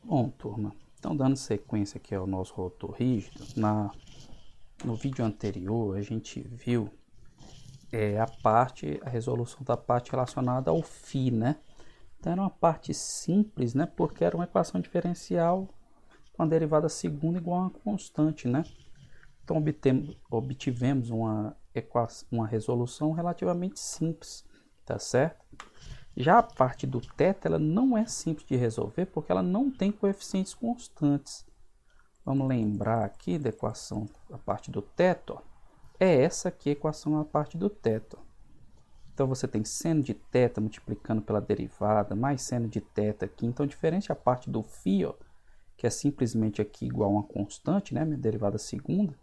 Bom, turma, então dando sequência aqui ao nosso rotor rígido, no vídeo anterior a gente viu a resolução da parte relacionada ao φ, né? Então era uma parte simples, né? Porque era uma equação diferencial com a derivada segunda igual a uma constante, né? Então obtivemos uma resolução relativamente simples, tá certo? Já a parte do θ, ela não é simples de resolver porque ela não tem coeficientes constantes. Vamos lembrar aqui da equação, a parte do θ, ó. É essa aqui a equação, a parte do θ. Então você tem seno de θ multiplicando pela derivada, mais seno de θ aqui. Então, diferente a parte do φ, ó, que é simplesmente aqui igual a uma constante, né, minha derivada segunda,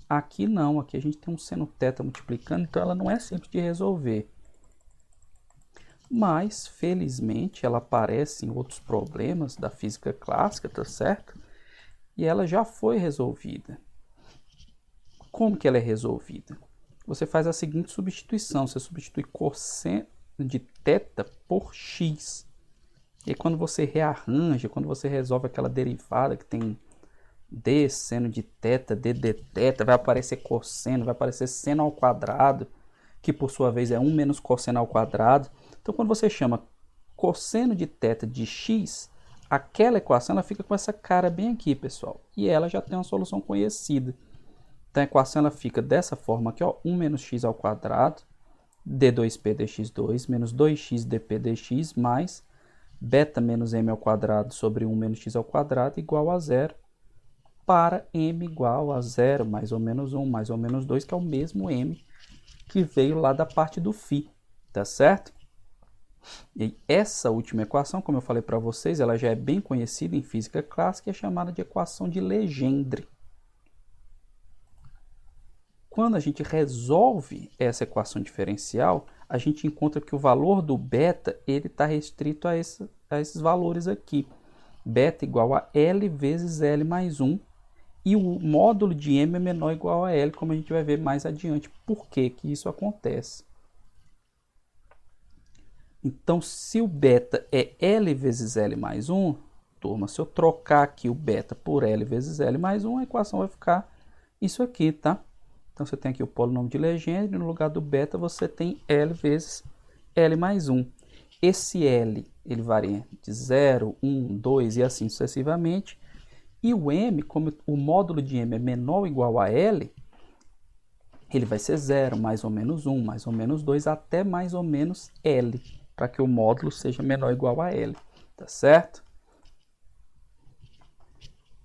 aqui não, aqui a gente tem um seno θ multiplicando, então ela não é simples de resolver. Mas, felizmente, ela aparece em outros problemas da física clássica, tá certo? E ela já foi resolvida. Como que ela é resolvida? Você faz a seguinte substituição, você substitui cosseno de θ por x. E quando você rearranja, quando você resolve aquela derivada que tem d seno de θ, d dθ, vai aparecer cosseno, vai aparecer seno ao quadrado, que por sua vez é 1 menos cosseno ao quadrado. Então, quando você chama cosseno de θ de x, aquela equação ela fica com essa cara bem aqui, pessoal. E ela já tem uma solução conhecida. Então, a equação ela fica dessa forma aqui, ó, 1 menos x ao quadrado, d2p dx2, menos 2x dp dx, mais beta menos m ao quadrado sobre 1 menos x ao quadrado, igual a zero, para m igual a zero, mais ou menos 1, mais ou menos 2, que é o mesmo m que veio lá da parte do φ, tá certo? E essa última equação, como eu falei para vocês, ela já é bem conhecida em física clássica e é chamada de equação de Legendre. Quando a gente resolve essa equação diferencial, a gente encontra que o valor do beta está restrito a esses valores aqui. Beta igual a L vezes L mais 1. E o módulo de M é menor ou igual a L, como a gente vai ver mais adiante. Por que que isso acontece? Então, se o beta é L vezes L mais 1, turma, se eu trocar aqui o beta por L vezes L mais 1, a equação vai ficar isso aqui, tá? Então, você tem aqui o polinômio de Legendre, no lugar do beta você tem L vezes L mais 1. Esse L, ele varia de 0, 1, 2 e assim sucessivamente. E o M, como o módulo de M é menor ou igual a L, ele vai ser 0, mais ou menos 1, mais ou menos 2, até mais ou menos L, para que o módulo seja menor ou igual a L, tá certo?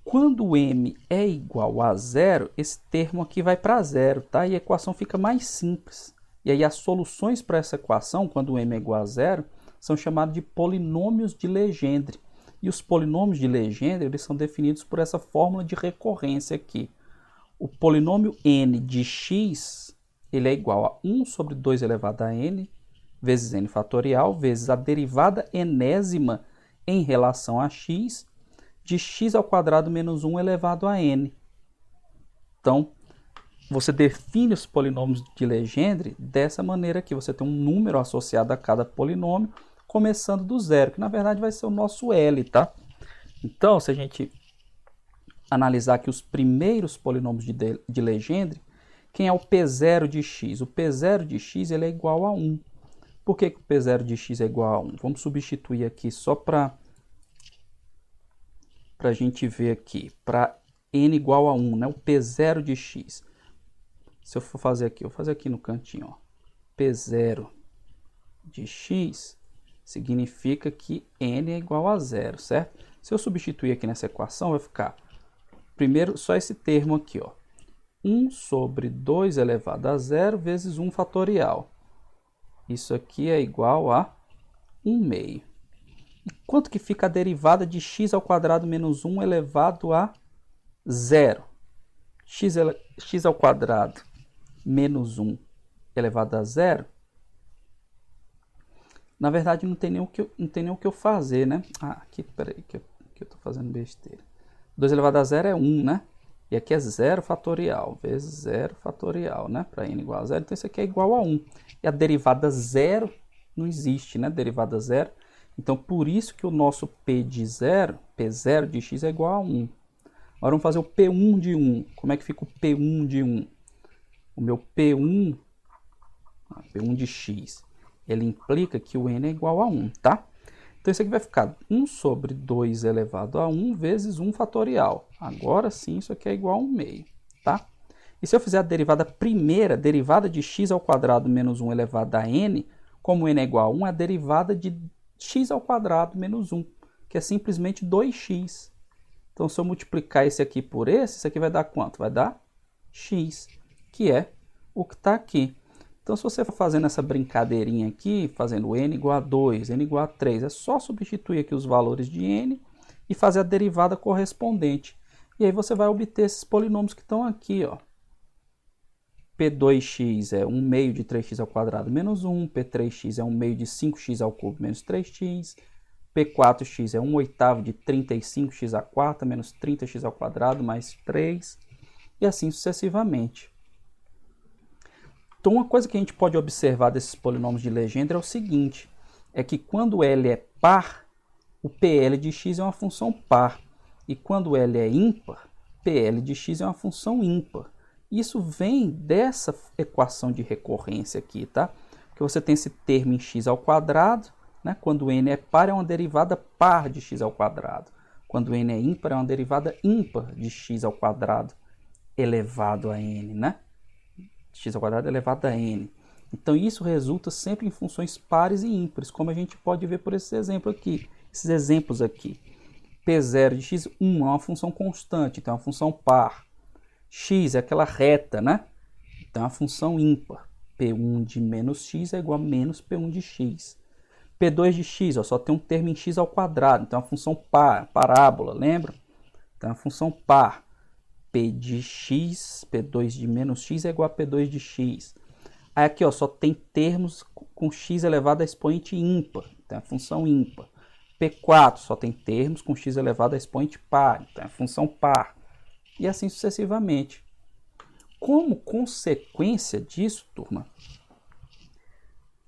Quando o M é igual a 0, esse termo aqui vai para 0, tá? E a equação fica mais simples. E aí as soluções para essa equação, quando o M é igual a 0, são chamadas de polinômios de Legendre. E os polinômios de Legendre, eles são definidos por essa fórmula de recorrência aqui. O polinômio n de x, ele é igual a 1 sobre 2 elevado a n, vezes n fatorial, vezes a derivada enésima em relação a x, de x ao quadrado menos 1 elevado a n. Então, você define os polinômios de Legendre dessa maneira aqui. Você tem um número associado a cada polinômio, começando do zero, que na verdade vai ser o nosso L, tá? Então, se a gente analisar aqui os primeiros polinômios de Legendre, quem é o P0 de x? O P0 de x ele é igual a 1. Por que o P0 de x é igual a 1? Vamos substituir aqui só para a gente ver aqui, para n igual a 1, né? O P0 de x. Se eu for fazer aqui, eu vou fazer aqui no cantinho, ó. P0 de x significa que n é igual a 0, certo? Se eu substituir aqui nessa equação, vai ficar, primeiro, só esse termo aqui, ó. 1 sobre 2 elevado a 0 vezes 1 fatorial. Isso aqui é igual a 1 meio. E quanto que fica a derivada de x ao quadrado menos 1 elevado a 0? X ao quadrado menos 1 elevado a 0. Na verdade, não tem nem o que eu fazer, né? Ah, aqui, peraí, que eu estou fazendo besteira. 2 elevado a 0 é 1, né? E aqui é 0 fatorial, vezes 0 fatorial, né? Para n igual a 0, então isso aqui é igual a 1. E a derivada 0 não existe, né? Derivada 0 Então, por isso que o nosso P de 0, P0 de x é igual a 1. Agora vamos fazer o P1 de 1. Como é que fica o P1 de 1? O meu P1 de x, ele implica que o n é igual a 1, tá? Então, isso aqui vai ficar 1 sobre 2 elevado a 1 vezes 1 fatorial. Agora sim, isso aqui é igual a 1 meio, tá? E se eu fizer a derivada primeira, derivada de x ao quadrado menos 1 elevado a n, como n é igual a 1, é a derivada de x ao quadrado menos 1, que é simplesmente 2x. Então, se eu multiplicar esse aqui por esse, isso aqui vai dar quanto? Vai dar x, que é o que está aqui. Então, se você for fazendo essa brincadeirinha aqui, fazendo n igual a 2, n igual a 3, é só substituir aqui os valores de n e fazer a derivada correspondente. E aí você vai obter esses polinômios que estão aqui, ó. P2x é 1 meio de 3x ao quadrado menos 1, P3x é 1 meio de 5x ao cubo menos 3x, P4x é 1 oitavo de 35x à quarta menos 30x ao quadrado mais 3, e assim sucessivamente. Então, uma coisa que a gente pode observar desses polinômios de Legendre é o seguinte, é que quando L é par, o PL de x é uma função par, e quando L é ímpar, PL de x é uma função ímpar. Isso vem dessa equação de recorrência aqui, tá? Porque você tem esse termo em x ao quadrado, né? Quando n é par, é uma derivada par de x ao quadrado. Quando n é ímpar, é uma derivada ímpar de x ao quadrado elevado a n, né? X ao quadrado elevado a n. Então, isso resulta sempre em funções pares e ímpares, como a gente pode ver por esse exemplo aqui, esses exemplos aqui. P0 de x, 1 é uma função constante, então é uma função par. X é aquela reta, né? Então é uma função ímpar. P1 de menos x é igual a menos P1 de x. P2 de x, ó, só tem um termo em x ao quadrado, então é uma função par, parábola, lembra? Então é uma função par. P de x, P2 de menos x é igual a P2 de x. Aí aqui, ó, só tem termos com x elevado a expoente ímpar, então é função ímpar. P4 só tem termos com x elevado a expoente par, então é função par. E assim sucessivamente. Como consequência disso, turma,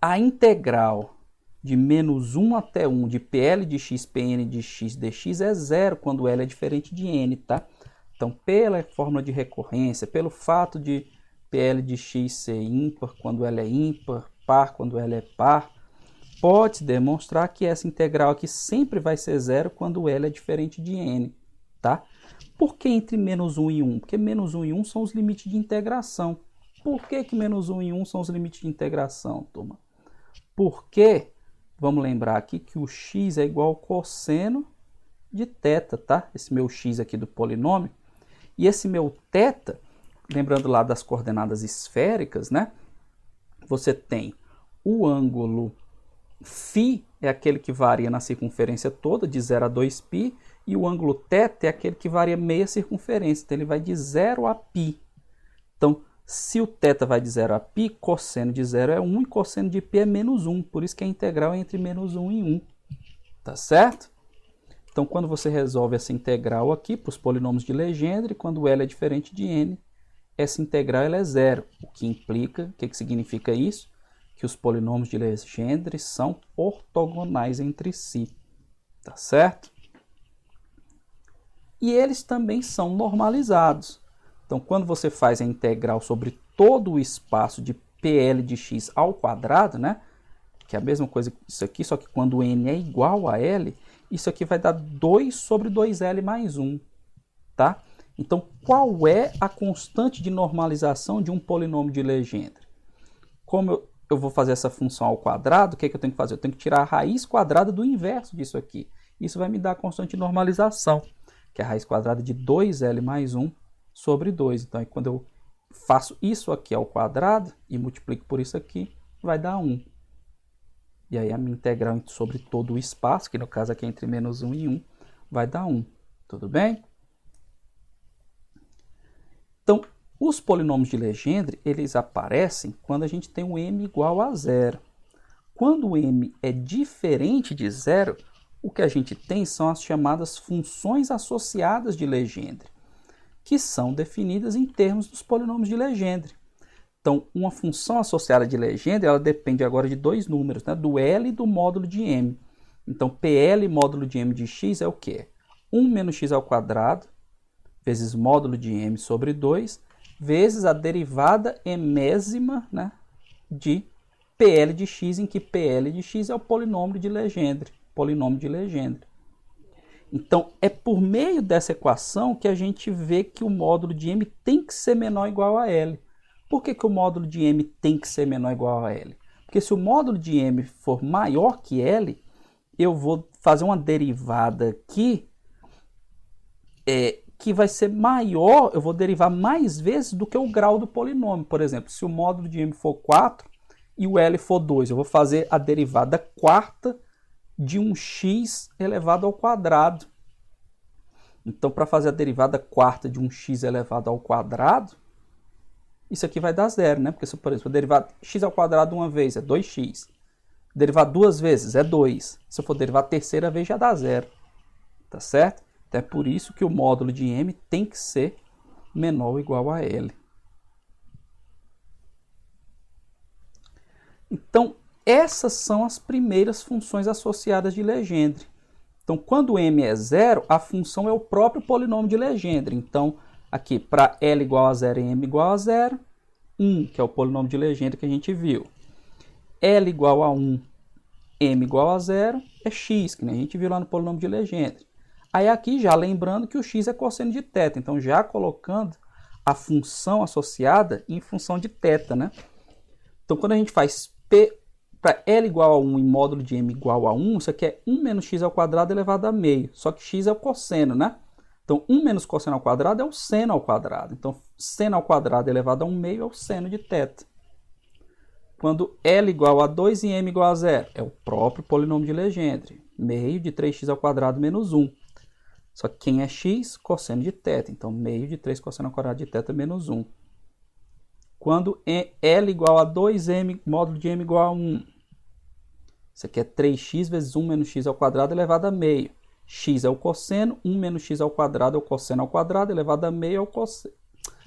a integral de menos 1 até 1 de PL de x, PN de x dx é zero quando L é diferente de n, tá? Então, pela fórmula de recorrência, pelo fato de PL de x ser ímpar quando L é ímpar, par quando L é par, pode-se demonstrar que essa integral aqui sempre vai ser zero quando L é diferente de n, tá? Por que entre menos 1 e 1? Porque menos 1 e 1 são os limites de integração. Por que menos 1 e 1 são os limites de integração, turma? Porque, vamos lembrar aqui que o x é igual ao cosseno de θ, tá? Esse meu x aqui do polinômio. E esse meu θ, lembrando lá das coordenadas esféricas, né? Você tem o ângulo φ, é aquele que varia na circunferência toda, de 0 a 2π, e o ângulo θ é aquele que varia meia circunferência, então ele vai de 0 a π. Então, se o θ vai de 0 a π, cosseno de 0 é 1 e cosseno de π é menos 1, por isso que a integral é entre menos 1 e 1, tá certo? Então, quando você resolve essa integral aqui para os polinômios de Legendre, quando L é diferente de n, essa integral ela é zero, o que implica, o que significa isso? Que os polinômios de Legendre são ortogonais entre si, tá certo? E eles também são normalizados. Então, quando você faz a integral sobre todo o espaço de PL de x ao quadrado, né? Que é a mesma coisa que isso aqui, só que quando n é igual a L, isso aqui vai dar 2 sobre 2L mais 1, tá? Então, qual é a constante de normalização de um polinômio de Legendre? Como eu vou fazer essa função ao quadrado, o que eu tenho que fazer? Eu tenho que tirar a raiz quadrada do inverso disso aqui. Isso vai me dar a constante de normalização, que é a raiz quadrada de 2L mais 1 sobre 2. Então, aí, quando eu faço isso aqui ao quadrado e multiplico por isso aqui, vai dar 1. E aí a minha integral sobre todo o espaço, que no caso aqui é entre menos 1 e 1, vai dar 1. Tudo bem? Então, os polinômios de Legendre, eles aparecem quando a gente tem um m igual a zero. Quando o m é diferente de zero, o que a gente tem são as chamadas funções associadas de Legendre, que são definidas em termos dos polinômios de Legendre. Então, uma função associada de Legendre, ela depende agora de dois números, né? Do L e do módulo de M. Então, PL módulo de m de x é o quê? 1 menos x ao quadrado vezes módulo de m sobre 2 vezes a derivada emésima, né, de PL de x, em que PL de x é o polinômio de Legendre. Então, é por meio dessa equação que a gente vê que o módulo de m tem que ser menor ou igual a L. Por que o módulo de m tem que ser menor ou igual a L? Porque se o módulo de m for maior que L, eu vou fazer uma derivada aqui que vai ser maior, eu vou derivar mais vezes do que o grau do polinômio. Por exemplo, se o módulo de m for 4 e o L for 2, eu vou fazer a derivada quarta de um x elevado ao quadrado. Então, para fazer a derivada quarta de um x elevado ao quadrado, isso aqui vai dar zero, né? Porque, se, por exemplo, eu derivar x ao quadrado uma vez é 2x. Derivar duas vezes é 2. Se eu for derivar a terceira vez, já dá zero. Tá certo? Então, é por isso que o módulo de m tem que ser menor ou igual a L. Então, essas são as primeiras funções associadas de Legendre. Então, quando m é zero, a função é o próprio polinômio de Legendre. Então, aqui, para L igual a zero e m igual a zero, 1, que é o polinômio de Legendre que a gente viu. L igual a 1, m igual a zero, é x, que nem a gente viu lá no polinômio de Legendre. Aí aqui, já lembrando que o x é cosseno de θ, então já colocando a função associada em função de θ, né? Então, quando a gente faz P para L igual a 1 e módulo de m igual a 1, isso aqui é 1 menos x ao quadrado elevado a meio. Só que x é o cosseno, né? Então, 1 menos cosseno ao quadrado é o seno ao quadrado. Então, seno ao quadrado elevado a 1 meio é o seno de θ. Quando L igual a 2 e m igual a 0, é o próprio polinômio de Legendre. Meio de 3x ao quadrado menos 1. Só que quem é x? Cosseno de θ. Então, meio de 3 cosseno ao quadrado de θ menos 1. Quando L igual a 2m, módulo de m igual a 1. Isso aqui é 3x vezes 1 menos x ao quadrado elevado a meio. X é o cosseno, 1 menos x ao quadrado é o cosseno ao quadrado, elevado a meio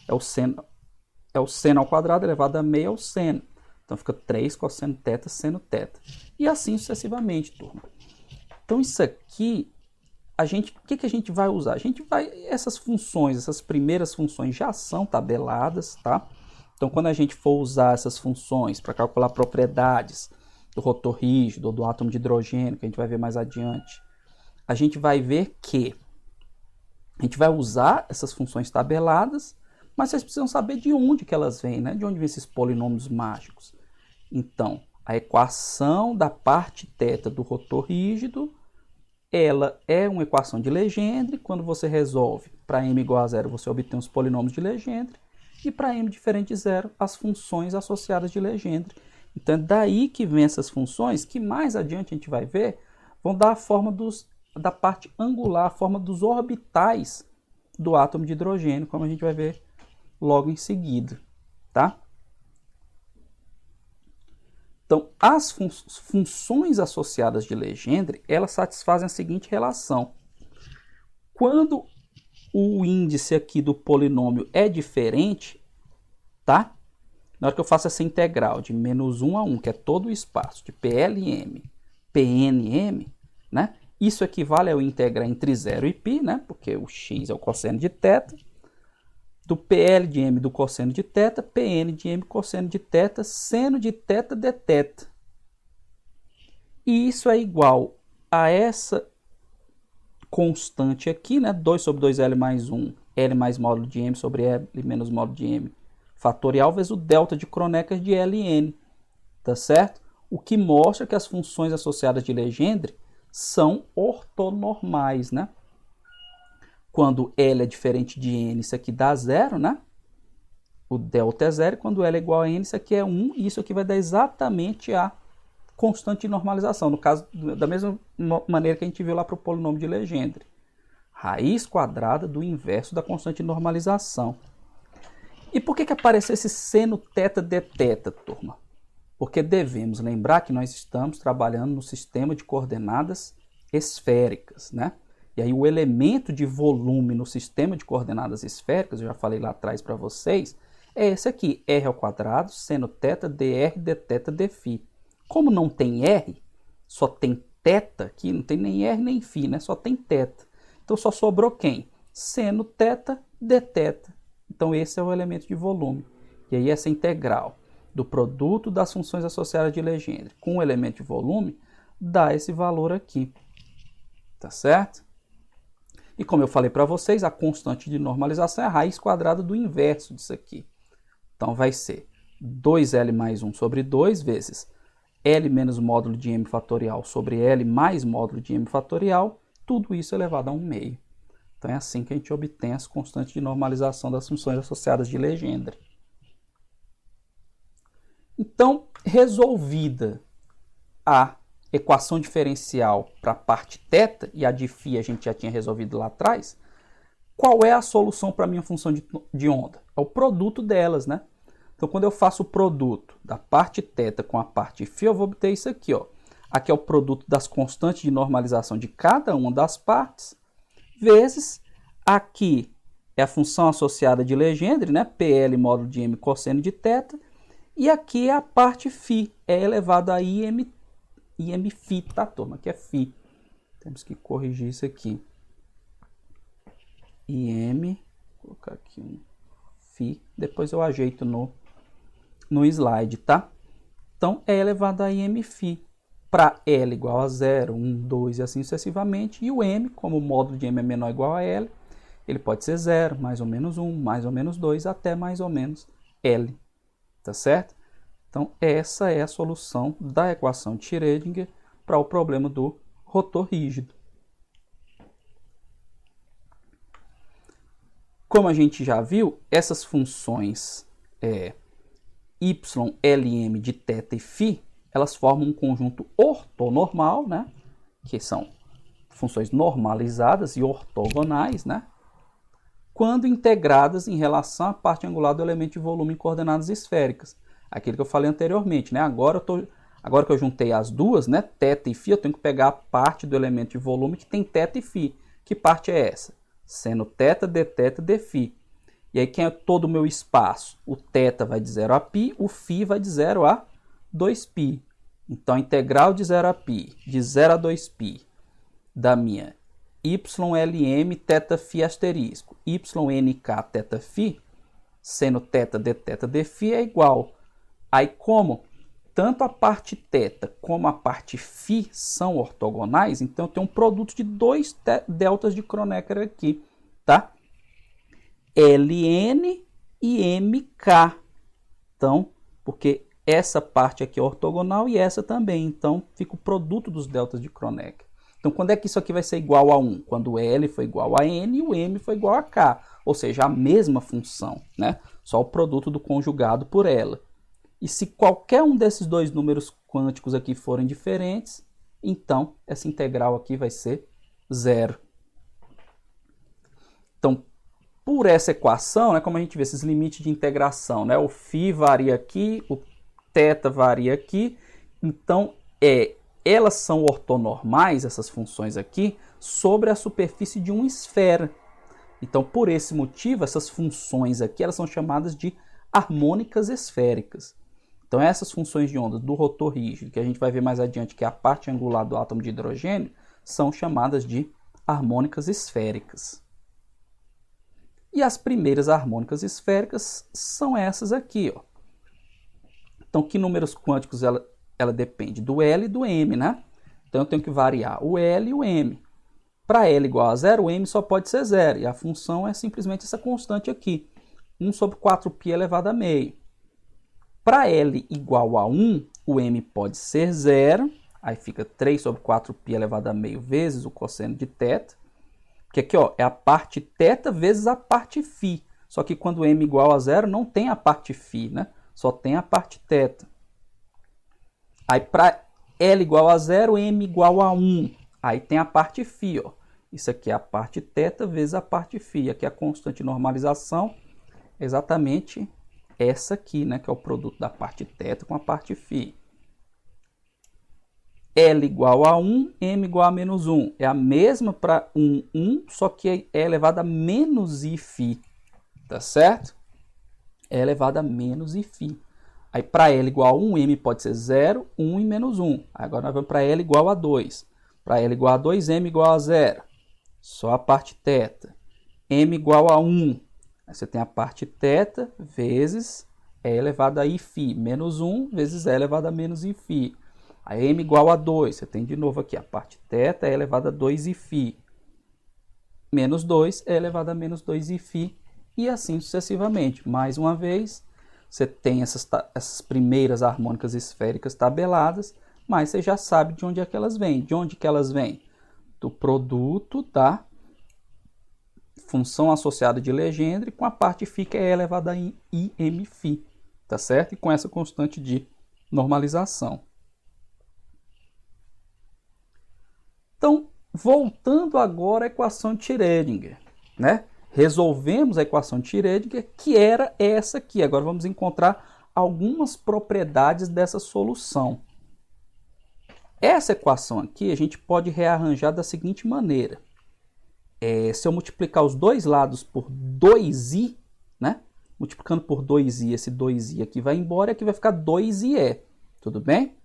é o seno ao quadrado, elevado a meio é o seno. Então, fica 3 cosseno θ, seno θ. E assim sucessivamente, turma. Então, isso aqui, o que a gente vai usar? Essas funções, essas primeiras funções já são tabeladas, tá? Então, quando a gente for usar essas funções para calcular propriedades do rotor rígido ou do átomo de hidrogênio, que a gente vai ver mais adiante, a gente vai ver que a gente vai usar essas funções tabeladas, mas vocês precisam saber de onde que elas vêm, né? De onde vêm esses polinômios mágicos. Então, a equação da parte θ do rotor rígido, ela é uma equação de Legendre. Quando você resolve para m igual a zero, você obtém os polinômios de Legendre. E para m diferente de zero, as funções associadas de Legendre. Então, é daí que vem essas funções, que mais adiante a gente vai ver, vão dar a forma da parte angular, a forma dos orbitais do átomo de hidrogênio, como a gente vai ver logo em seguida, tá? Então, as funções associadas de Legendre, elas satisfazem a seguinte relação. Quando o índice aqui do polinômio é diferente, tá? Na hora que eu faço essa integral de menos 1 a 1, que é todo o espaço de PLM, PNM, né? Isso equivale a eu integrar entre 0 e π, né? Porque o x é o cosseno de θ. Do PL de m do cosseno de θ, PN de m cosseno de θ, seno de θ dθ. E isso é igual a essa constante aqui, né? 2 sobre 2L mais 1, L mais módulo de m sobre L menos módulo de m, fatorial vezes o delta de Kronecker de L e N, tá certo? O que mostra que as funções associadas de Legendre são ortonormais, né? Quando L é diferente de N, isso aqui dá zero, né? O delta é zero. Quando L é igual a N, isso aqui é 1. E isso aqui vai dar exatamente a constante de normalização. No caso, da mesma maneira que a gente viu lá para o polinômio de Legendre. Raiz quadrada do inverso da constante de normalização. E por que apareceu esse seno θ dθ, turma? Porque devemos lembrar que nós estamos trabalhando no sistema de coordenadas esféricas, né? E aí o elemento de volume no sistema de coordenadas esféricas, eu já falei lá atrás para vocês, é esse aqui, r ao quadrado, seno θ, dr, dθ, dφ. Como não tem r, só tem θ aqui, não tem nem R nem φ, né? Só tem θ. Então só sobrou quem? Seno θ, dθ. Então esse é o elemento de volume. E aí essa integral do produto das funções associadas de Legendre com o elemento de volume dá esse valor aqui. Tá certo? E como eu falei para vocês, a constante de normalização é a raiz quadrada do inverso disso aqui. Então vai ser 2L mais 1 sobre 2 vezes L menos módulo de M fatorial sobre L mais módulo de M fatorial, tudo isso elevado a 1 meio. Então é assim que a gente obtém as constantes de normalização das funções associadas de Legendre. Então, resolvida a equação diferencial para a parte θ, e a de φ a gente já tinha resolvido lá atrás, qual é a solução para a minha função de onda? É o produto delas, né? Então, quando eu faço o produto da parte θ com a parte φ, eu vou obter isso aqui, ó. Aqui é o produto das constantes de normalização de cada uma das partes, vezes aqui é a função associada de Legendre, né? PL módulo de M cosseno de θ, e aqui é a parte φ, é elevado a IM φ, tá, turma? Aqui é φ. Temos que corrigir isso aqui. IM, vou colocar aqui um φ, depois eu ajeito no slide, tá? Então, é elevado a IM φ. Para L igual a 0, 1, 2 e assim sucessivamente. E o M, como o módulo de M é menor ou igual a L, ele pode ser 0, mais ou menos 1, mais ou menos 2, até mais ou menos L. Tá certo? Então, essa é a solução da equação de Schrödinger para o problema do rotor rígido. Como a gente já viu, essas funções y, Lm de θ e φ, elas formam um conjunto ortonormal, né? Que são funções normalizadas e ortogonais, né? Quando integradas em relação à parte angular do elemento de volume em coordenadas esféricas. Aquilo que eu falei anteriormente, né? Agora que eu juntei as duas, né? θ e φ, eu tenho que pegar a parte do elemento de volume que tem θ e φ. Que parte é essa? Seno θ, dθ, dφ. E aí, quem é todo o meu espaço? O θ vai de 0 a π, o φ vai de 0 a 2π. Então, a integral de 0 a π, de 0 a 2π, da minha YLM θφ asterisco, YNK θφ, seno θ, dθ, dφ é igual. Aí, como tanto a parte θ como a parte φ são ortogonais, então eu tenho um produto de dois deltas de Kronecker aqui, tá? LN e MK. Então, porque essa parte aqui é ortogonal e essa também. Então, fica o produto dos deltas de Kronecker. Então, quando é que isso aqui vai ser igual a 1? Quando o L for igual a N e o M for igual a K. Ou seja, a mesma função, né? Só o produto do conjugado por ela. E se qualquer um desses dois números quânticos aqui forem diferentes, então essa integral aqui vai ser 0. Então, por essa equação, né, como a gente vê esses limites de integração, né, o φ varia aqui, o θ varia aqui, então elas são ortonormais, essas funções aqui, sobre a superfície de uma esfera. Então, por esse motivo, essas funções aqui elas são chamadas de harmônicas esféricas. Então, essas funções de ondas do rotor rígido, que a gente vai ver mais adiante, que é a parte angular do átomo de hidrogênio, são chamadas de harmônicas esféricas. E as primeiras harmônicas esféricas são essas aqui, ó. Então, que números quânticos ela depende? Do L e do M, né? Então, eu tenho que variar o L e o M. Para L igual a 0, o M só pode ser 0. E a função é simplesmente essa constante aqui. 1 sobre 4π elevado a meio. Para L igual a 1, o M pode ser 0. Aí fica 3 sobre 4π elevado a meio vezes o cosseno de θ. Que aqui, ó, é a parte θ vezes a parte φ. Só que quando m igual a 0, não tem a parte φ, né? Só tem a parte θ. Aí, para L igual a 0, m igual a 1. Aí tem a parte φ, ó. Isso aqui é a parte θ vezes a parte φ. Aqui é a constante de normalização, exatamente essa aqui, né? Que é o produto da parte θ com a parte φ. L igual a 1, M igual a menos 1. É a mesma para 1, 1, só que é elevado a menos Iφ. Tá certo? É elevado a menos Iφ. Aí para L igual a 1, M pode ser 0, 1 e menos 1. Agora nós vamos para L igual a 2. Para L igual a 2, M igual a 0. Só a parte θ. M igual a 1. Aí você tem a parte θ vezes E elevado a Iφ. Menos 1 vezes E elevado a menos Iφ. Aí M igual a 2. Você tem de novo aqui a parte θ E elevado a 2 Iφ. Menos 2 E elevado a menos 2 Iφ. E assim sucessivamente. Mais uma vez, você tem essas primeiras harmônicas esféricas tabeladas, mas você já sabe de onde é que elas vêm. De onde que elas vêm? Do produto da função associada de Legendre com a parte φ que é elevada a IMφ, tá certo? E com essa constante de normalização. Então, voltando agora à equação de Schrödinger, né? Resolvemos a equação de Schrödinger, que era essa aqui. Agora vamos encontrar algumas propriedades dessa solução. Essa equação aqui a gente pode rearranjar da seguinte maneira. Se eu multiplicar os dois lados por 2i, né? Multiplicando por 2i, esse 2i aqui vai embora e aqui vai ficar 2ie. Tudo bem?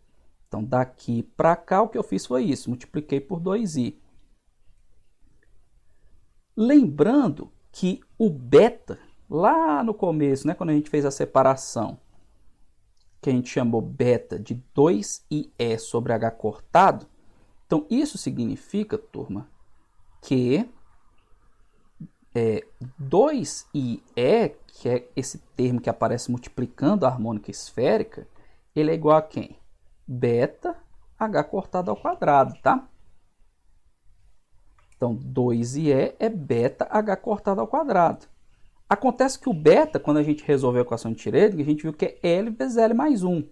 Então, daqui para cá, o que eu fiz foi isso. Multipliquei por 2i. Lembrando que o beta, lá no começo, né, quando a gente fez a separação, que a gente chamou beta de 2ie sobre h cortado, então isso significa, turma, que 2ie, que é esse termo que aparece multiplicando a harmônica esférica, ele é igual a quem? Beta h cortado ao quadrado, tá? Então, 2ie é beta h cortado ao quadrado. Acontece que o beta, quando a gente resolveu a equação de Schrödinger, a gente viu que é L vezes L mais 1.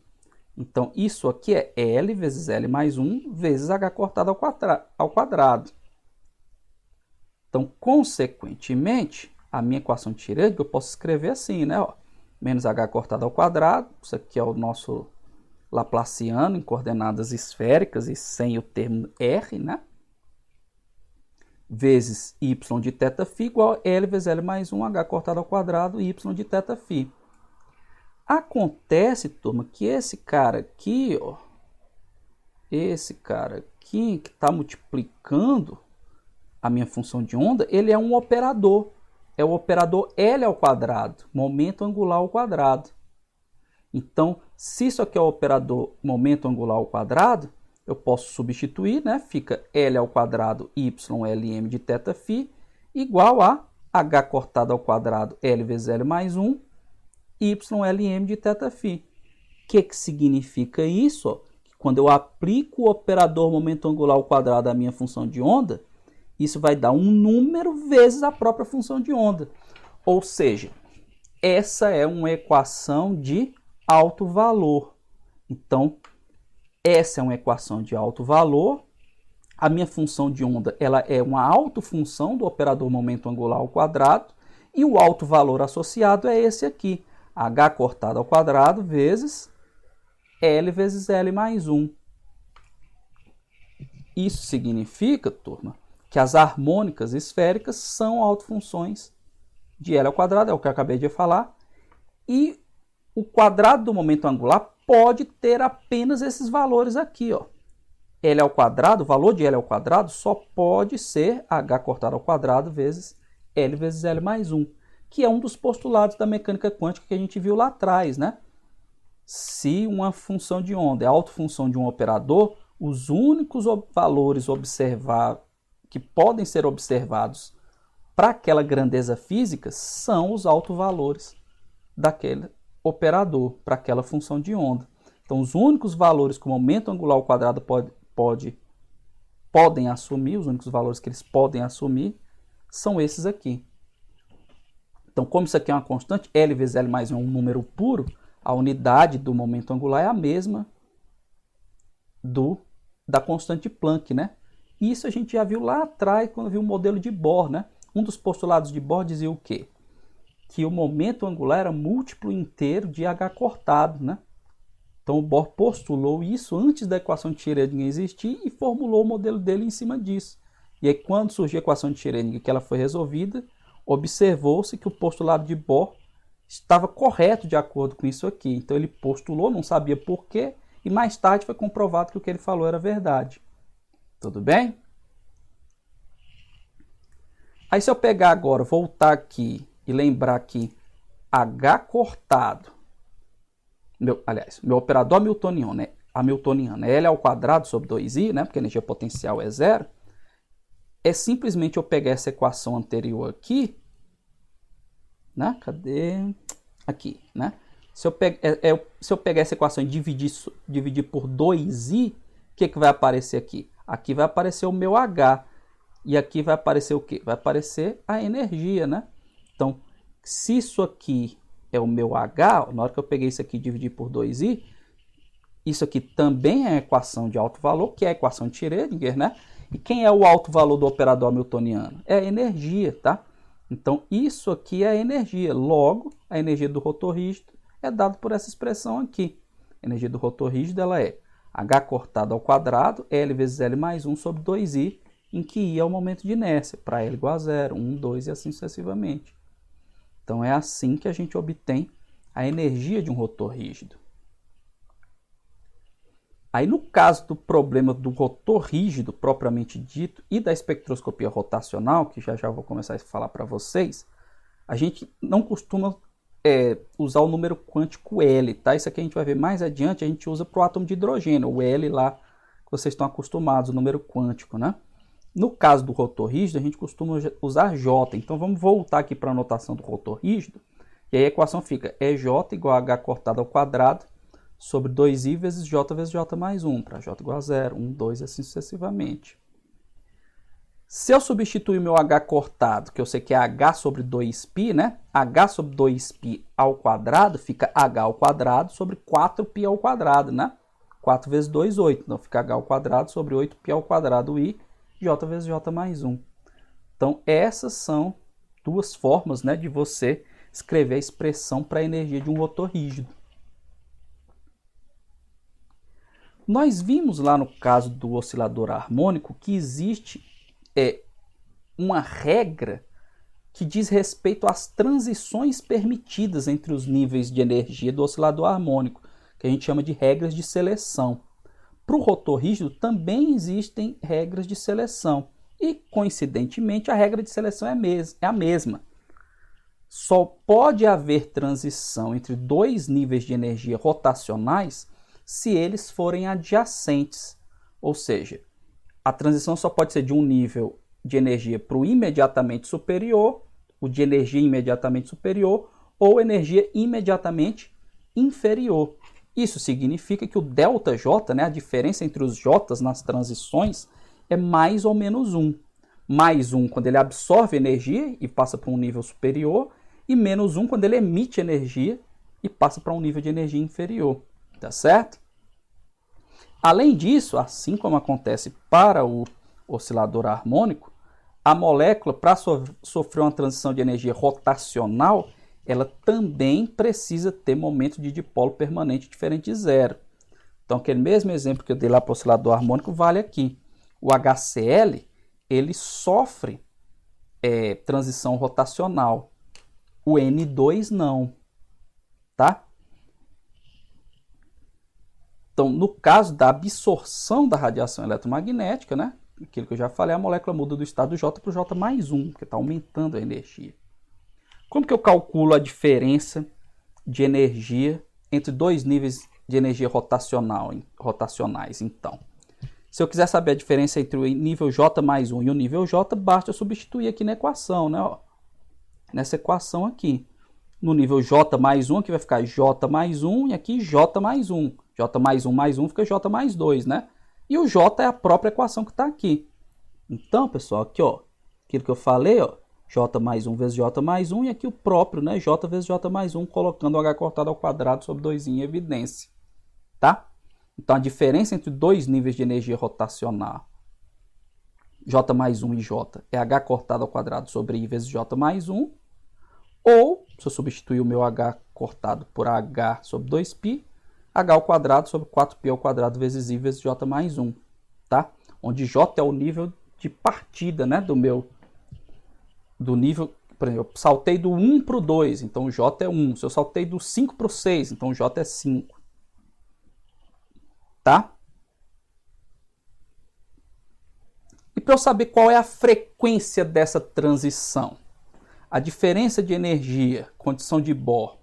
Então, isso aqui é L vezes L mais 1 vezes h cortado ao quadrado. Então, consequentemente, a minha equação de Schrödinger eu posso escrever assim, né? Ó, menos h cortado ao quadrado, isso aqui é o nosso laplaciano em coordenadas esféricas e sem o termo R, né? Vezes y de θφ igual a L vezes L mais 1, h cortado ao quadrado, y de θφ. Acontece, turma, que esse cara aqui, ó, que está multiplicando a minha função de onda, ele é um operador. É o operador L ao quadrado, momento angular ao quadrado. Então, se isso aqui é o operador momento angular ao quadrado, eu posso substituir, né? Fica L ao quadrado YLM de θφ igual a h cortado ao quadrado L vezes L mais 1 YLM de θφ. O que significa isso? Ó? Quando eu aplico o operador momento angular ao quadrado à minha função de onda, isso vai dar um número vezes a própria função de onda. Ou seja, essa é uma equação de alto valor. Então, essa é uma equação de alto valor. A minha função de onda ela é uma autofunção do operador momento angular ao quadrado. E o alto valor associado é esse aqui. H cortado ao quadrado vezes L vezes L mais 1. Isso significa, turma, que as harmônicas esféricas são autofunções de L ao quadrado, é o que eu acabei de falar. E o quadrado do momento angular pode ter apenas esses valores aqui, ó. L ao quadrado, o valor de L ao quadrado só pode ser h cortado ao quadrado vezes L vezes L mais 1, que é um dos postulados da mecânica quântica que a gente viu lá atrás, né? Se uma função de onda é a autofunção de um operador, os únicos valores que podem ser observados para aquela grandeza física são os autovalores daquele operador para aquela função de onda. Então, os únicos valores que o momento angular ao quadrado podem assumir, os únicos valores que eles podem assumir, são esses aqui. Então, como isso aqui é uma constante, L vezes L mais 1 é um número puro, a unidade do momento angular é a mesma da constante de Planck, né? Isso a gente já viu lá atrás, quando viu o modelo de Bohr, né? Um dos postulados de Bohr dizia o quê? Que o momento angular era múltiplo inteiro de h cortado, né? Então o Bohr postulou isso antes da equação de Schrödinger existir e formulou o modelo dele em cima disso. E aí quando surgiu a equação de Schrödinger, que ela foi resolvida, observou-se que o postulado de Bohr estava correto de acordo com isso aqui. Então ele postulou, não sabia por quê, e mais tarde foi comprovado que o que ele falou era verdade. Tudo bem? Aí se eu pegar agora, voltar aqui e lembrar que H cortado, meu operador hamiltoniano é L ao quadrado sobre 2i, né? Porque a energia potencial é zero. É simplesmente eu pegar essa equação anterior aqui, né? Cadê? Aqui, né? Se eu pegar essa equação e dividir por 2i, o que vai aparecer aqui? Aqui vai aparecer o meu H. E aqui vai aparecer o quê? Vai aparecer a energia, né? Então, se isso aqui é o meu H, na hora que eu peguei isso aqui e dividi por 2i, isso aqui também é a equação de alto valor, que é a equação de Schrödinger, né? E quem é o alto valor do operador hamiltoniano? É a energia, tá? Então, isso aqui é a energia. Logo, a energia do rotor rígido é dada por essa expressão aqui. A energia do rotor rígido ela é H cortado ao quadrado, L vezes L mais 1 sobre 2i, em que I é o momento de inércia, para L igual a 0, 1, 2 e assim sucessivamente. Então, é assim que a gente obtém a energia de um rotor rígido. Aí, no caso do problema do rotor rígido, propriamente dito, e da espectroscopia rotacional, que já vou começar a falar para vocês, a gente não costuma usar o número quântico L, tá? Isso aqui a gente vai ver mais adiante, a gente usa para o átomo de hidrogênio, o L lá, que vocês estão acostumados, o número quântico, né? No caso do rotor rígido, a gente costuma usar J. Então, vamos voltar aqui para a notação do rotor rígido. E aí a equação fica EJ igual a H cortado ao quadrado sobre 2i vezes J mais 1, para J igual a 0, 1, 2 e assim sucessivamente. Se eu substituir o meu H cortado, que eu sei que é H sobre 2π, né? H sobre 2π ao quadrado fica H ao quadrado sobre 4π ao quadrado, né? 4 vezes 2, 8. Então, fica H ao quadrado sobre 8π ao quadrado I, J vezes J mais 1. Então, essas são duas formas, né, de você escrever a expressão para a energia de um rotor rígido. Nós vimos lá no caso do oscilador harmônico que existe uma regra que diz respeito às transições permitidas entre os níveis de energia do oscilador harmônico, que a gente chama de regras de seleção. Para o rotor rígido também existem regras de seleção e, coincidentemente, a regra de seleção é a mesma. Só pode haver transição entre dois níveis de energia rotacionais se eles forem adjacentes, ou seja, a transição só pode ser de um nível de energia para o imediatamente superior, o de energia imediatamente superior, ou energia imediatamente inferior. Isso significa que o ΔJ, né, a diferença entre os J's nas transições, é mais ou menos 1. Mais 1 quando ele absorve energia e passa para um nível superior, e menos 1 quando ele emite energia e passa para um nível de energia inferior. Tá certo? Além disso, assim como acontece para o oscilador harmônico, a molécula, para sofrer uma transição de energia rotacional, ela também precisa ter momento de dipolo permanente diferente de zero. Então, aquele mesmo exemplo que eu dei lá para o oscilador harmônico vale aqui. O HCl, ele sofre transição rotacional. O N2 não. Tá? Então, no caso da absorção da radiação eletromagnética, né, aquilo que eu já falei, a molécula muda do estado J para o J mais 1, porque está aumentando a energia. Como que eu calculo a diferença de energia entre dois níveis de energia rotacionais, então? Se eu quiser saber a diferença entre o nível J mais 1 e o nível J, basta eu substituir aqui na equação, né? Ó, nessa equação aqui. No nível J mais 1, aqui vai ficar J mais 1 e aqui J mais 1. J mais 1 fica J mais 2, né? E o J é a própria equação que está aqui. Então, pessoal, aqui, ó, aquilo que eu falei, ó, J mais 1 vezes J mais 1 e aqui o próprio, né, J vezes J mais 1, colocando o H cortado ao quadrado sobre 2 em evidência. Tá? Então, a diferença entre dois níveis de energia rotacional, J mais 1 e J, é H cortado ao quadrado sobre I vezes J mais 1. Ou, se eu substituir o meu H cortado por H sobre 2π, H ao quadrado sobre 4π ao quadrado vezes I vezes J mais 1. Tá? Onde J é o nível de partida, né, do nível, por exemplo, eu saltei do 1 para o 2, então o J é 1. Se eu saltei do 5 para o 6, então o J é 5. Tá? para eu saber qual é a frequência dessa transição, a diferença de energia, condição de Bohr,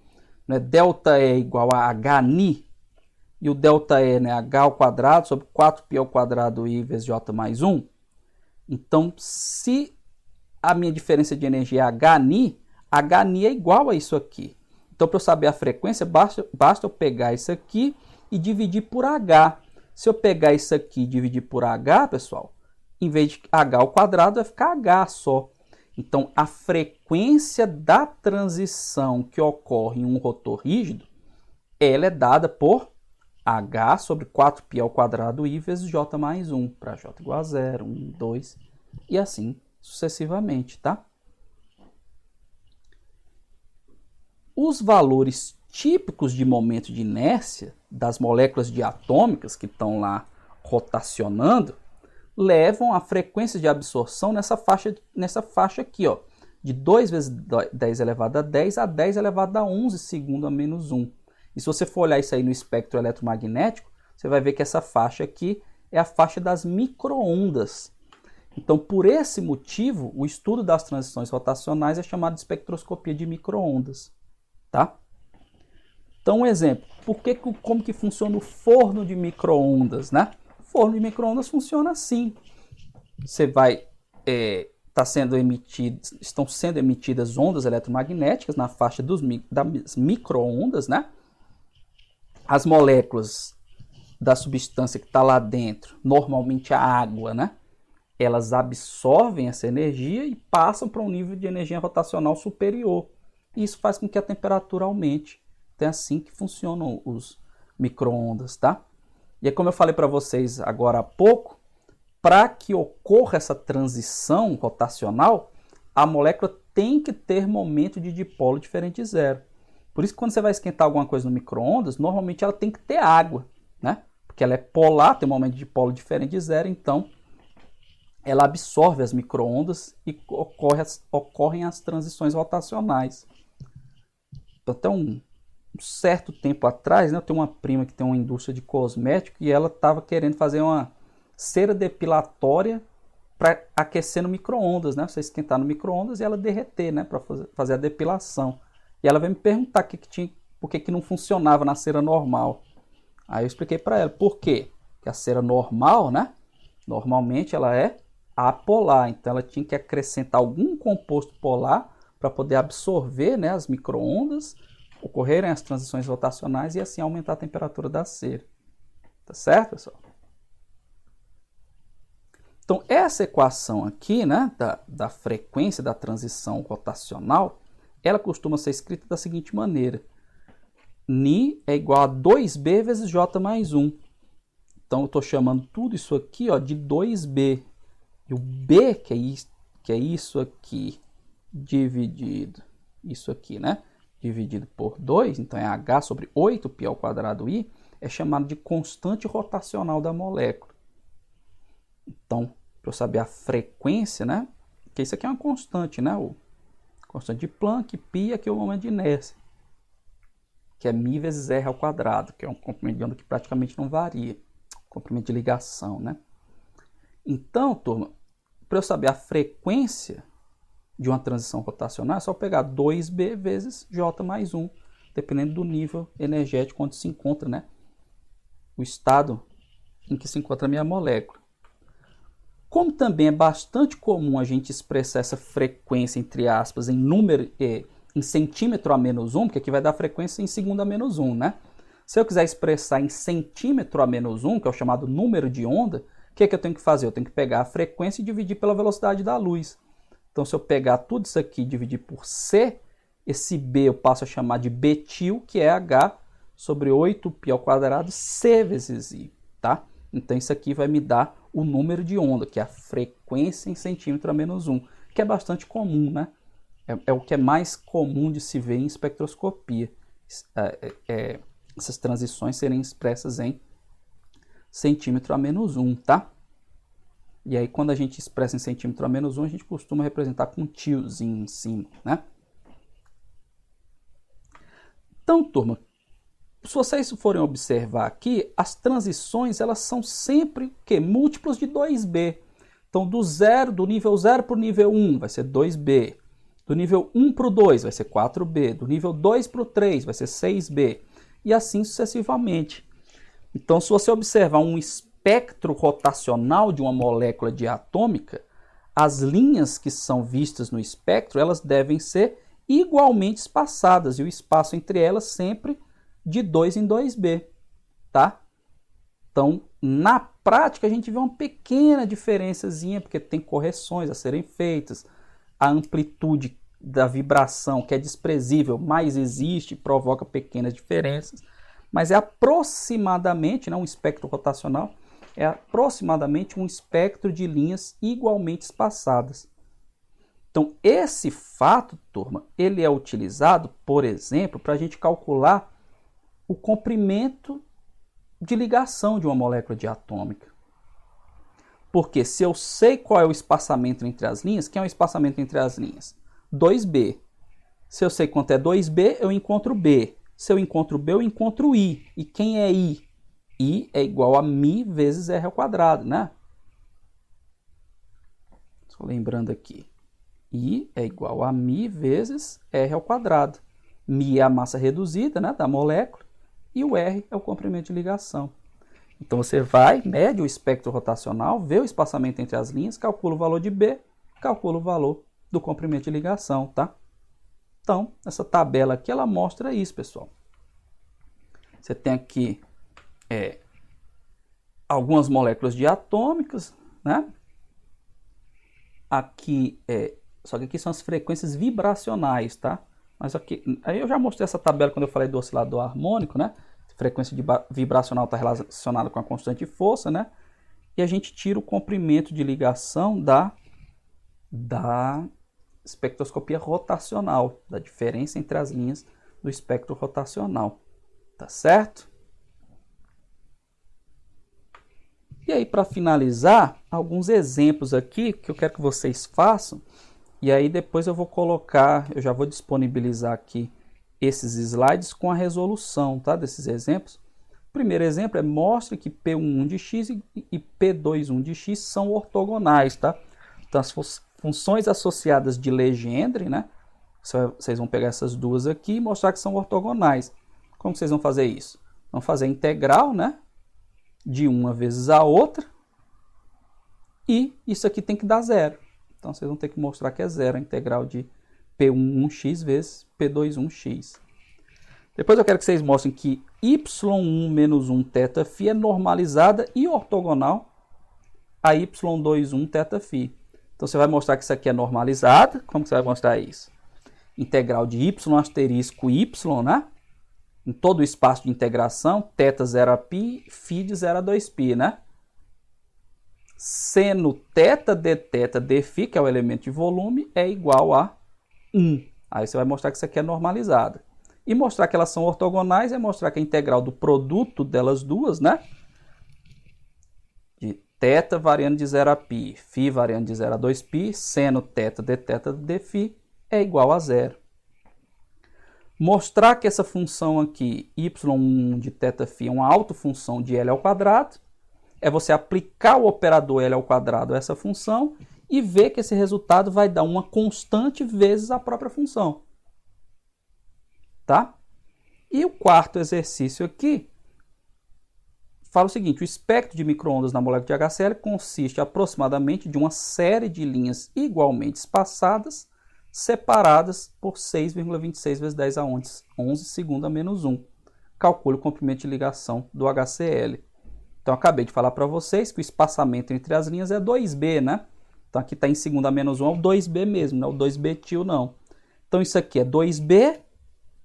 né, ΔE igual a Hν, e o ΔE, né, H ao quadrado sobre 4π ao quadrado I vezes J mais 1. Então, se a minha diferença de energia é Hν, Hν é igual a isso aqui. Então, para eu saber a frequência, basta eu pegar isso aqui e dividir por H. Se eu pegar isso aqui e dividir por H, pessoal, em vez de H ao quadrado, vai ficar H só. Então, a frequência da transição que ocorre em um rotor rígido, ela é dada por H sobre 4π ao quadrado I vezes J mais 1, para J igual a 0, 1, 2, e assim sucessivamente, tá? Os valores típicos de momento de inércia das moléculas diatômicas que estão lá rotacionando levam a frequência de absorção nessa faixa aqui, ó, de 2 vezes 10 elevado a 10 a 10 elevado a 11 segundo a menos 1. E se você for olhar isso aí no espectro eletromagnético, você vai ver que essa faixa aqui é a faixa das micro-ondas. Então, por esse motivo, o estudo das transições rotacionais é chamado de espectroscopia de micro-ondas. Tá? Então, um exemplo. Como que funciona o forno de micro-ondas, né? O forno de micro-ondas funciona assim. Você vai... estão sendo emitidas ondas eletromagnéticas na faixa das micro-ondas, né? As moléculas da substância que está lá dentro, normalmente a água, né? Elas absorvem essa energia e passam para um nível de energia rotacional superior. E isso faz com que a temperatura aumente. Então é assim que funcionam os micro-ondas, tá? E é como eu falei para vocês agora há pouco, para que ocorra essa transição rotacional, a molécula tem que ter momento de dipolo diferente de zero. Por isso que quando você vai esquentar alguma coisa no micro-ondas, normalmente ela tem que ter água, né? Porque ela é polar, tem um momento de dipolo diferente de zero, então ela absorve as micro-ondas e ocorrem as transições rotacionais. Até um certo tempo atrás, né, eu tenho uma prima que tem uma indústria de cosmético e ela estava querendo fazer uma cera depilatória para aquecer no micro-ondas, né? Você esquentar no micro-ondas e ela derreter, né, para fazer a depilação. E ela veio me perguntar por que não funcionava na cera normal. Aí eu expliquei para ela por quê. Porque a cera normal, né, normalmente ela é apolar, então ela tinha que acrescentar algum composto polar para poder absorver, né, as micro-ondas, ocorrerem as transições rotacionais e assim aumentar a temperatura da cera. Tá certo, pessoal? Então, essa equação aqui, né, da frequência da transição rotacional, ela costuma ser escrita da seguinte maneira. Ni é igual a 2b vezes j mais 1. Então, eu estou chamando tudo isso aqui, ó, de 2b. E o b, que é isso aqui, dividido, isso aqui, né? Dividido por 2, então é h sobre 8π ao quadrado i, é chamado de constante rotacional da molécula. Então, para eu saber a frequência, né? Porque isso aqui é uma constante, né? O constante de Planck, π, aqui é o momento de inércia, que é μ vezes r ao quadrado, que é um comprimento de onda que praticamente não varia, comprimento de ligação, né? Então, turma, para eu saber a frequência de uma transição rotacional, é só pegar 2b vezes j mais 1, dependendo do nível energético onde se encontra, né, o estado em que se encontra a minha molécula. Como também é bastante comum a gente expressar essa frequência, entre aspas, em centímetro a menos 1, porque aqui vai dar frequência em segundo a menos 1, né? Se eu quiser expressar em centímetro a menos 1, que é o chamado número de onda, o que eu tenho que fazer? Eu tenho que pegar a frequência e dividir pela velocidade da luz. Então, se eu pegar tudo isso aqui e dividir por C, esse B eu passo a chamar de Btil, que é H sobre 8π ao quadrado C vezes I, tá? Então, isso aqui vai me dar o número de onda, que é a frequência em centímetro a menos 1, que é bastante comum, né? É o que é mais comum de se ver em espectroscopia. Essas transições serem expressas em centímetro a menos 1, tá? E aí, quando a gente expressa em centímetro a menos 1, a gente costuma representar com um tiozinho em cima, né? Então, turma, se vocês forem observar aqui, as transições, elas são sempre múltiplos de 2b. Então, do nível 0 para o nível 1 vai ser 2B. Do nível 1 para o 2 vai ser 4B. Do nível 2 para o 3 vai ser 6B. E assim sucessivamente. Então, se você observar um espectro rotacional de uma molécula diatômica, as linhas que são vistas no espectro, elas devem ser igualmente espaçadas. E o espaço entre elas sempre de 2 em 2B. Tá? Então, na prática, a gente vê uma pequena diferençazinha, porque tem correções a serem feitas. A amplitude da vibração, que é desprezível, mas existe, provoca pequenas diferenças. Mas é aproximadamente, não um espectro rotacional, é aproximadamente um espectro de linhas igualmente espaçadas. Então, esse fato, turma, ele é utilizado, por exemplo, para a gente calcular o comprimento de ligação de uma molécula diatômica. Porque se eu sei qual é o espaçamento entre as linhas, quem é o espaçamento entre as linhas? 2B. Se eu sei quanto é 2B, eu encontro B. Se eu encontro B, eu encontro I. E quem é I? I é igual a μ vezes R ao quadrado, né? Só lembrando aqui. I é igual a μ vezes R ao quadrado. μ é a massa reduzida, né, da molécula. E o R é o comprimento de ligação. Então você vai, mede o espectro rotacional, vê o espaçamento entre as linhas, calcula o valor de B, calcula o valor do comprimento de ligação, tá? Então, essa tabela aqui, ela mostra isso, pessoal. Você tem aqui algumas moléculas diatômicas, né? Aqui, só que aqui são as frequências vibracionais, tá? Mas aqui, aí eu já mostrei essa tabela quando eu falei do oscilador harmônico, né? A frequência vibracional está relacionada com a constante de força, né? E a gente tira o comprimento de ligação da espectroscopia rotacional, da diferença entre as linhas do espectro rotacional. Tá certo? E aí, para finalizar, alguns exemplos aqui que eu quero que vocês façam. E aí depois eu vou colocar, eu já vou disponibilizar aqui esses slides com a resolução, tá, desses exemplos. O primeiro exemplo é mostre que P11 de x e P21 de x são ortogonais, tá? Então as funções associadas de Legendre, né? Vocês vão pegar essas duas aqui e mostrar que são ortogonais. Como vocês vão fazer isso? Vão fazer a integral, né, de uma vezes a outra. E isso aqui tem que dar zero. Então, vocês vão ter que mostrar que é zero a integral de P11x vezes P21x. Depois eu quero que vocês mostrem que y1 menos 1 θφ é normalizada e ortogonal a y21 θφ. Então, você vai mostrar que isso aqui é normalizada. Como que você vai mostrar isso? Integral de y asterisco y, né? Em todo o espaço de integração, θ 0 a π, φ de 0 a 2π, né? Seno θ dθ dφ, que é o elemento de volume, é igual a 1. Aí você vai mostrar que isso aqui é normalizada. E mostrar que elas são ortogonais é mostrar que a integral do produto delas duas, né? De θ variando de 0 a π, φ variando de 0 a 2π, seno θ dθ dφ é igual a 0. Mostrar que essa função aqui, y1 de θφ, é uma autofunção de L ao quadrado. É você aplicar o operador L ao quadrado a essa função e ver que esse resultado vai dar uma constante vezes a própria função. Tá? E o quarto exercício aqui fala o seguinte: o espectro de micro-ondas na molécula de HCl consiste aproximadamente de uma série de linhas igualmente espaçadas, separadas por 6,26 vezes 10 a 11 segundo a menos 1. Calcule o comprimento de ligação do HCl. Então, acabei de falar para vocês que o espaçamento entre as linhas é 2B, né? Então, aqui está em segundo a menos 1, é o 2B mesmo, não é o 2B-til, não. Então, isso aqui é 2B,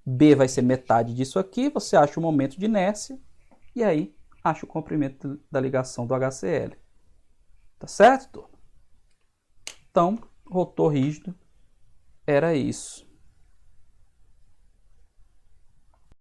B vai ser metade disso aqui, você acha o momento de inércia, e aí acha o comprimento da ligação do HCl. Tá certo, turma? Então, rotor rígido era isso.